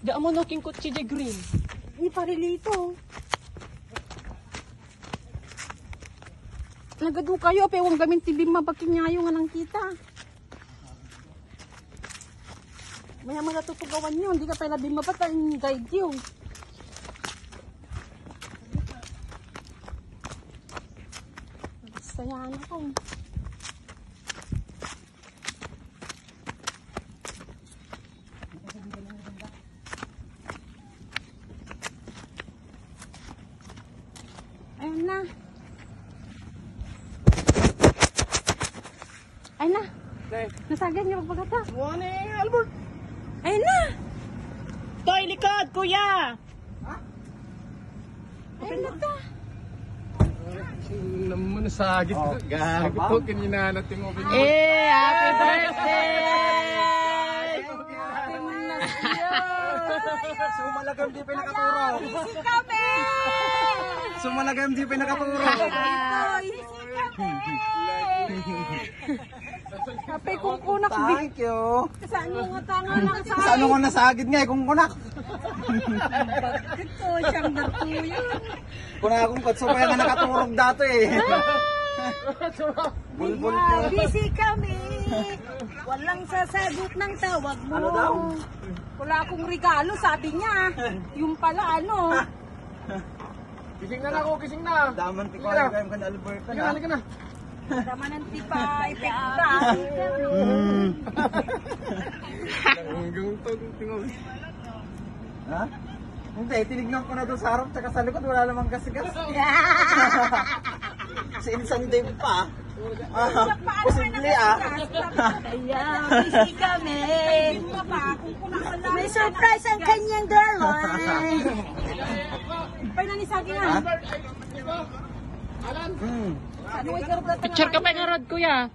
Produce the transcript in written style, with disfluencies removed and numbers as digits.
Diyan mo no king kutsi de green. Ni parilito. Nagadu kayo, pewang gamin tibim mabakinyayo nga nang kita. Maya magatutugawan nyo, hindi ka pala bimabatan guide yun. Sayaan ako. Ayun na. Ayun na. Nasagan niyo pagpagata. Morning, Albert. Ayun na. Toy, likod, kuya. Ayun na ta. Naman sa agit ko. Gago to, kanina natin mo. Happy birthday! Sumalagam di pa nakaturo. Busy kami! Sumalagam di pa nakaturo. Kapay kung kunak. Thank you. Saan yung tangan lang sa Sa ano ko nasagid nga kung kunak. Ito, siyang dartuyo. Kuna akong katsupay nga nakaturog dato eh. Bulbul ko. Busy kami. Walang sasagot ng tawag mo. Ano daw? wala akong regalo, sabi niya. Yung pala ano. Gising na ako, gising na. Daman ti ko ay ka na Alberto na. Halika na. Tama ng tipa, epekta. Hanggang to, tingol. Ha? Hindi, tinignan ko na doon sa harap tsaka sa likod wala namang gas-gas. Sinsan din pa. Posible ah. Ayan, busy kami. May surprise ang kanyang darling. Pay na ni Sagi nga. Hmm. Ano ay karap Picture ka pa nga rod, kuya.